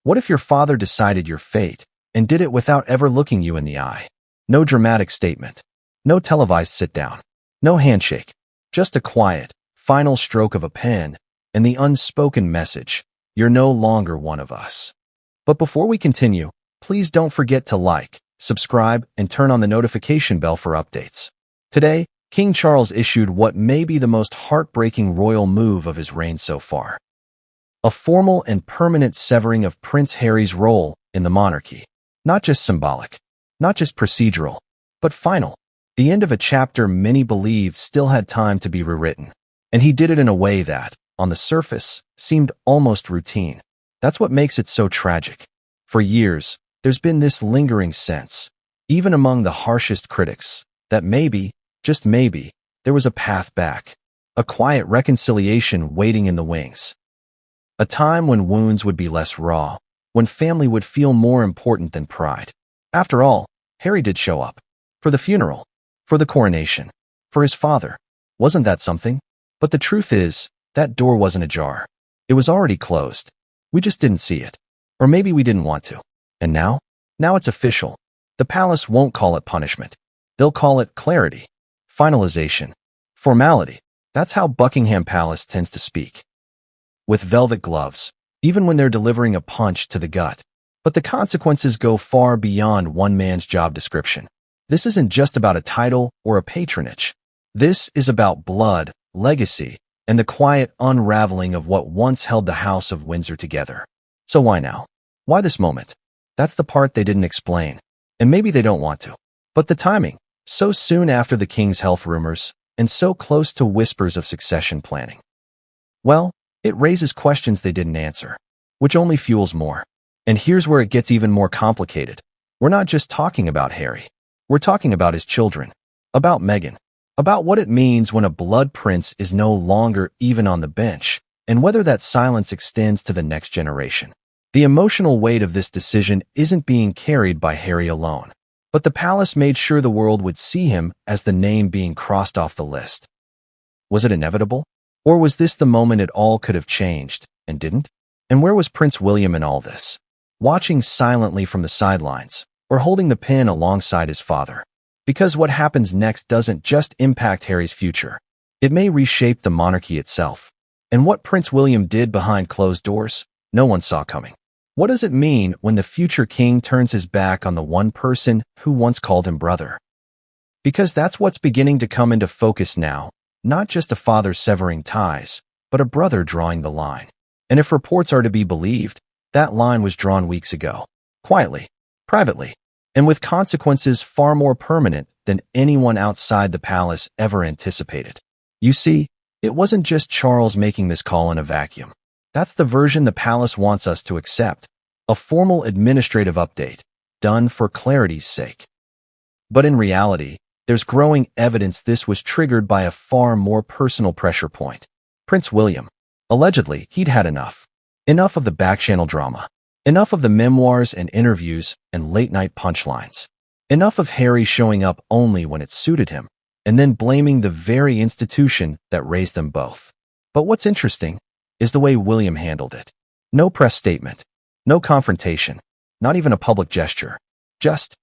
What if your father decided your fate and did it without ever looking you in the eye? No dramatic statement. No televised sit-down. No handshake. Just a quiet, final stroke of a pen and the unspoken message, "You're no longer one of us." But before we continue, please don't forget to like, subscribe, and turn on the notification bell for updates. Today, King Charles issued what may be the most heartbreaking royal move of his reign so far. A formal and permanent severing of Prince Harry's role in the monarchy. Not just symbolic, not just procedural, but final. The end of a chapter many believed still had time to be rewritten. And he did it in a way that, on the surface, seemed almost routine. That's what makes it so tragic. For years, there's been this lingering sense, even among the harshest critics, that maybe, just maybe, there was a path back. A quiet reconciliation waiting in the wings. A time when wounds would be less raw, when family would feel more important than pride. After all, Harry did show up. For the funeral. For the coronation. For his father. Wasn't that something? But the truth is, that door wasn't ajar. It was already closed. We just didn't see it. Or maybe we didn't want to. And now? Now it's official. The palace won't call it punishment. They'll call it clarity. Finalization. Formality. That's how Buckingham Palace tends to speak. With velvet gloves, even when they're delivering a punch to the gut. But the consequences go far beyond one man's job description. This isn't just about a title or a patronage. This is about blood, legacy, and the quiet unraveling of what once held the House of Windsor together. So why now? Why this moment? That's the part they didn't explain. And maybe they don't want to. But the timing, so soon after the king's health rumors, and so close to whispers of succession planning. Well, it raises questions they didn't answer, which only fuels more. And here's where it gets even more complicated. We're not just talking about Harry. We're talking about his children, about Meghan, about what it means when a blood prince is no longer even on the bench, and whether that silence extends to the next generation. The emotional weight of this decision isn't being carried by Harry alone, but the palace made sure the world would see him as the name being crossed off the list. Was it inevitable? Or was this the moment it all could have changed, and didn't? And where was Prince William in all this? Watching silently from the sidelines, or holding the pen alongside his father? Because what happens next doesn't just impact Harry's future. It may reshape the monarchy itself. And what Prince William did behind closed doors, no one saw coming. What does it mean when the future king turns his back on the one person who once called him brother? Because that's what's beginning to come into focus now. Not just a father severing ties, but a brother drawing the line. And if reports are to be believed, that line was drawn weeks ago. Quietly, privately, and with consequences far more permanent than anyone outside the palace ever anticipated. You see, it wasn't just Charles making this call in a vacuum. That's the version the palace wants us to accept. A formal administrative update, done for clarity's sake. But in reality, there's growing evidence this was triggered by a far more personal pressure point. Prince William. Allegedly, he'd had enough. Enough of the back-channel drama. Enough of the memoirs and interviews and late-night punchlines. Enough of Harry showing up only when it suited him, and then blaming the very institution that raised them both. But what's interesting is the way William handled it. No press statement. No confrontation. Not even a public gesture. Just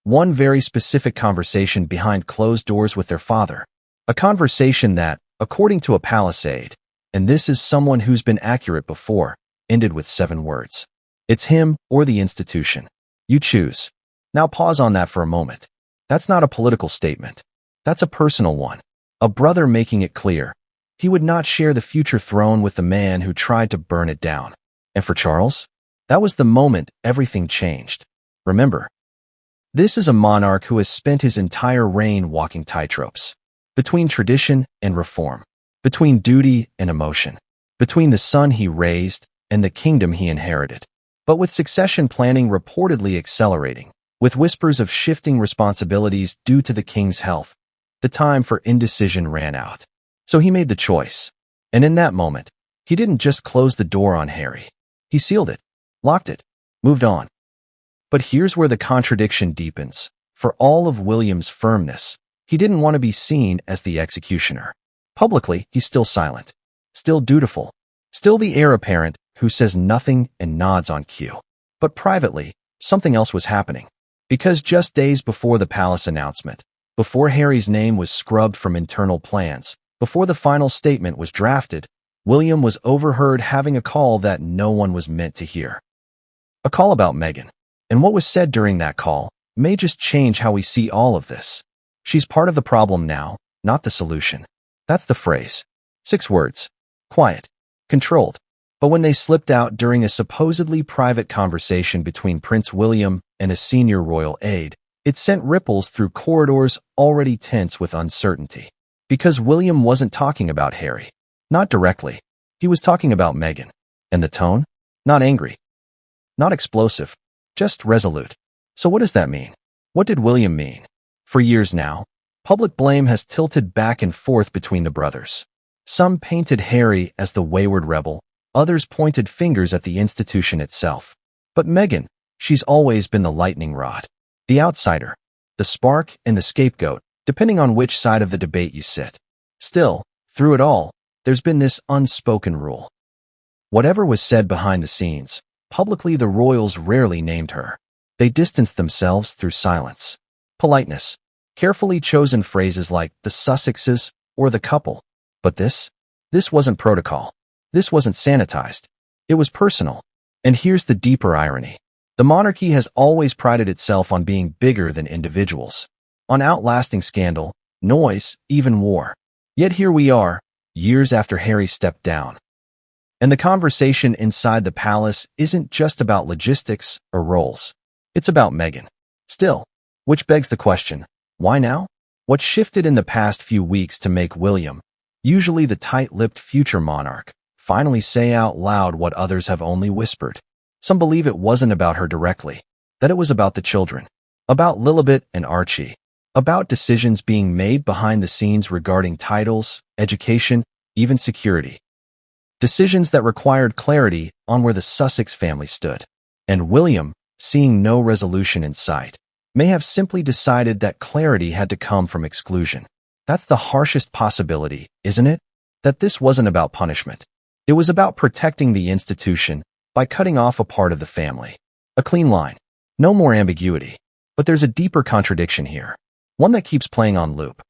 one very specific conversation behind closed doors with their father. A conversation that, according to a palace aide, and this is someone who's been accurate before, ended with 7 words. It's him or the institution. You choose. Now pause on that for a moment. That's not a political statement. That's a personal one. A brother making it clear he would not share the future throne with the man who tried to burn it down. And for Charles, that was the moment everything changed. Remember, this is a monarch who has spent his entire reign walking tightropes. Between tradition and reform. Between duty and emotion. Between the son he raised and the kingdom he inherited. But with succession planning reportedly accelerating, with whispers of shifting responsibilities due to the king's health, the time for indecision ran out. So he made the choice. And in that moment, he didn't just close the door on Harry. He sealed it, locked it, moved on. But here's where the contradiction deepens. For all of William's firmness, he didn't want to be seen as the executioner. Publicly, he's still silent, still dutiful, still the heir apparent who says nothing and nods on cue. But privately, something else was happening. Because just days before the palace announcement, before Harry's name was scrubbed from internal plans, before the final statement was drafted, William was overheard having a call that no one was meant to hear. A call about Meghan. And what was said during that call may just change how we see all of this. She's part of the problem now, not the solution. That's the phrase. 6 words. Quiet. Controlled. But when they slipped out during a supposedly private conversation between Prince William and a senior royal aide, it sent ripples through corridors already tense with uncertainty. Because William wasn't talking about Harry. Not directly. He was talking about Meghan. And the tone? Not angry. Not explosive. Just resolute. So what does that mean? What did William mean? For years now, public blame has tilted back and forth between the brothers. Some painted Harry as the wayward rebel, others pointed fingers at the institution itself. But Meghan, she's always been the lightning rod. The outsider. The spark and the scapegoat, depending on which side of the debate you sit. Still, through it all, there's been this unspoken rule. Whatever was said behind the scenes, publicly the royals rarely named her. They distanced themselves through silence. Politeness. Carefully chosen phrases like the Sussexes or the couple. But this wasn't protocol. This wasn't sanitized. It was personal. And here's the deeper irony. The monarchy has always prided itself on being bigger than individuals. On outlasting scandal, noise, even war. Yet here we are, years after Harry stepped down. And the conversation inside the palace isn't just about logistics or roles. It's about Meghan. Still, which begs the question, why now? What shifted in the past few weeks to make William, usually the tight-lipped future monarch, finally say out loud what others have only whispered? Some believe it wasn't about her directly, that it was about the children, about Lilibet and Archie, about decisions being made behind the scenes regarding titles, education, even security. Decisions that required clarity on where the Sussex family stood. And William, seeing no resolution in sight, may have simply decided that clarity had to come from exclusion. That's the harshest possibility, isn't it? That this wasn't about punishment. It was about protecting the institution by cutting off a part of the family. A clean line. No more ambiguity. But there's a deeper contradiction here. One that keeps playing on loop.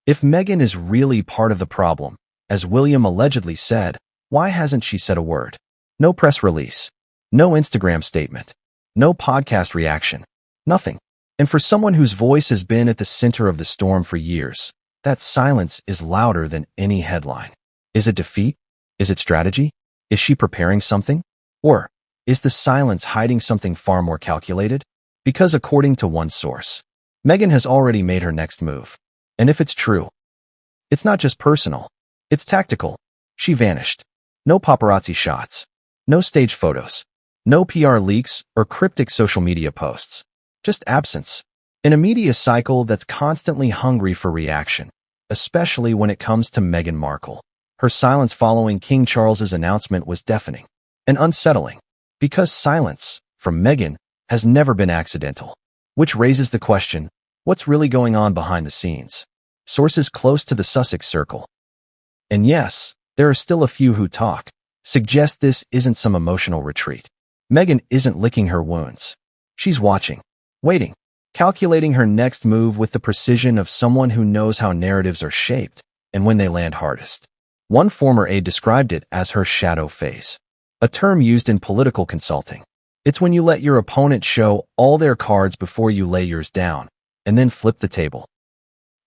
If Meghan is really part of the problem, as William allegedly said, why hasn't she said a word? No press release. No Instagram statement. No podcast reaction. Nothing. And for someone whose voice has been at the center of the storm for years, that silence is louder than any headline. Is it defeat? Is it strategy? Is she preparing something? Or is the silence hiding something far more calculated? Because according to one source, Meghan has already made her next move. And if it's true, it's not just personal. It's tactical. She vanished. No paparazzi shots. No stage photos. No PR leaks or cryptic social media posts. Just absence. In a media cycle that's constantly hungry for reaction, especially when it comes to Meghan Markle. Her silence following King Charles's announcement was deafening and unsettling, because silence, from Meghan, has never been accidental. Which raises the question, what's really going on behind the scenes? Sources close to the Sussex circle. And yes, there are still a few who talk, suggest this isn't some emotional retreat. Meghan isn't licking her wounds. She's watching, waiting, calculating her next move with the precision of someone who knows how narratives are shaped and when they land hardest. One former aide described it as her shadow phase, a term used in political consulting. It's when you let your opponent show all their cards before you lay yours down, and then flip the table.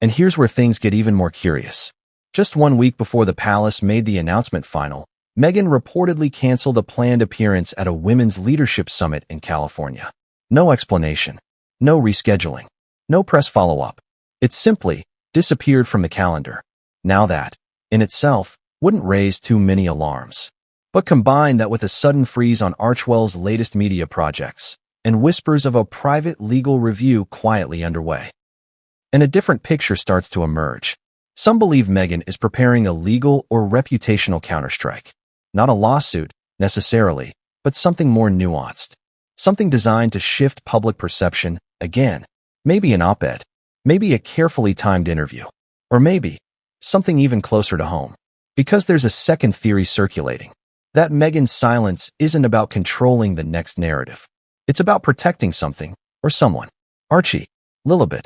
And here's where things get even more curious. Just 1 week before the palace made the announcement final, Meghan reportedly canceled a planned appearance at a women's leadership summit in California. No explanation. No rescheduling. No press follow-up. It simply disappeared from the calendar. Now that, in itself, wouldn't raise too many alarms. But combine that with a sudden freeze on Archewell's latest media projects, and whispers of a private legal review quietly underway. And a different picture starts to emerge. Some believe Meghan is preparing a legal or reputational counterstrike. Not a lawsuit, necessarily, but something more nuanced. Something designed to shift public perception, again. Maybe an op-ed. Maybe a carefully timed interview. Or maybe something even closer to home. Because there's a second theory circulating. That Meghan's silence isn't about controlling the next narrative. It's about protecting something or someone. Archie, Lilibet.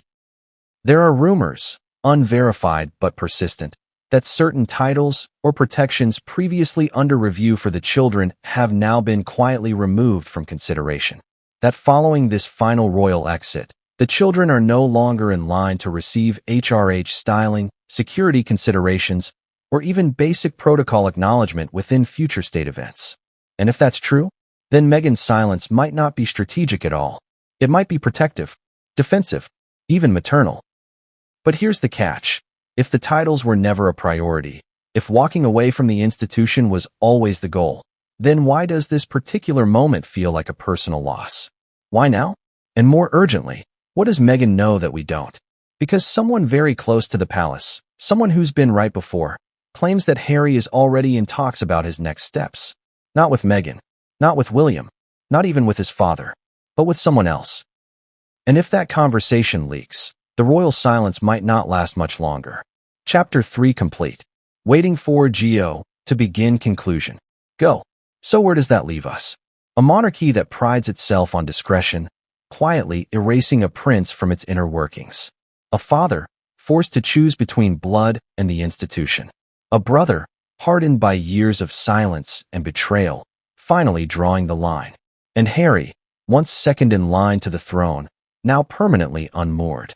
There are rumors, unverified but persistent, that certain titles or protections previously under review for the children have now been quietly removed from consideration. That following this final royal exit, the children are no longer in line to receive HRH styling, security considerations, or even basic protocol acknowledgement within future state events. And if that's true, then Meghan's silence might not be strategic at all. It might be protective, defensive, even maternal. But here's the catch. If the titles were never a priority, if walking away from the institution was always the goal, then why does this particular moment feel like a personal loss? Why now? And more urgently, what does Meghan know that we don't? Because someone very close to the palace, someone who's been right before, claims that Harry is already in talks about his next steps. Not with Meghan, not with William, not even with his father, but with someone else. And if that conversation leaks, the royal silence might not last much longer. Chapter 3 complete. Waiting for Geo to begin conclusion. Go. So where does that leave us? A monarchy that prides itself on discretion, quietly erasing a prince from its inner workings. A father forced to choose between blood and the institution. A brother hardened by years of silence and betrayal, finally drawing the line. And Harry, once second in line to the throne, now permanently unmoored.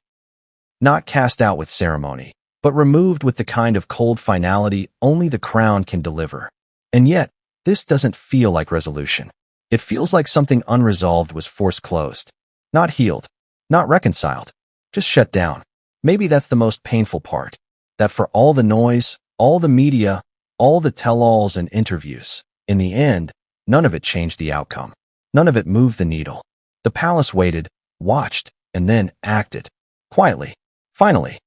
Not cast out with ceremony, but removed with the kind of cold finality only the crown can deliver. And yet, this doesn't feel like resolution. It feels like something unresolved was forced closed. Not healed, not reconciled, just shut down. Maybe that's the most painful part. That for all the noise, all the media, all the tell-alls and interviews, in the end, none of it changed the outcome. None of it moved the needle. The palace waited, watched, and then acted. Quietly. Finally.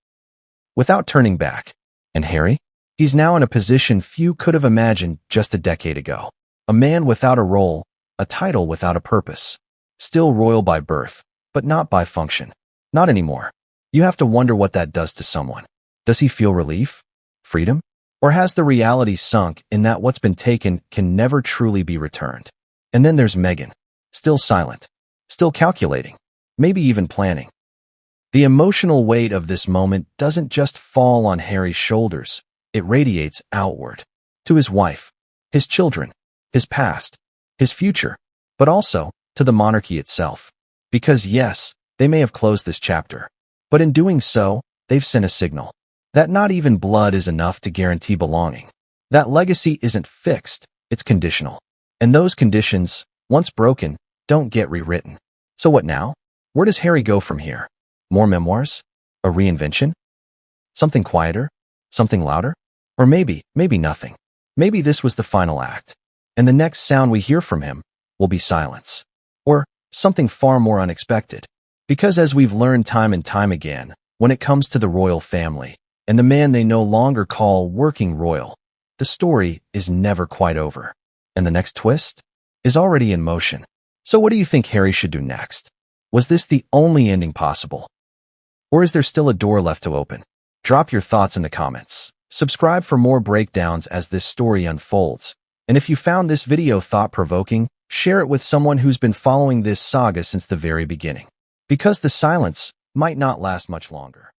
Without turning back. And Harry? He's now in a position few could have imagined just a decade ago. A man without a role, a title without a purpose. Still royal by birth, but not by function. Not anymore. You have to wonder what that does to someone. Does he feel relief? Freedom? Or has the reality sunk in that what's been taken can never truly be returned? And then there's Meghan. Still silent. Still calculating. Maybe even planning. The emotional weight of this moment doesn't just fall on Harry's shoulders. It radiates outward. To his wife, his children, his past, his future, but also to the monarchy itself. Because yes, they may have closed this chapter, but in doing so, they've sent a signal that not even blood is enough to guarantee belonging. That legacy isn't fixed, it's conditional. And those conditions, once broken, don't get rewritten. So what now? Where does Harry go from here? More memoirs? A reinvention? Something quieter? Something louder? Or maybe nothing. Maybe this was the final act, and the next sound we hear from him will be silence. Or something far more unexpected. Because as we've learned time and time again, when it comes to the royal family, and the man they no longer call working royal, the story is never quite over. And the next twist is already in motion. So what do you think Harry should do next? Was this the only ending possible? Or is there still a door left to open? Drop your thoughts in the comments. Subscribe for more breakdowns as this story unfolds. And if you found this video thought-provoking, share it with someone who's been following this saga since the very beginning. Because the silence might not last much longer.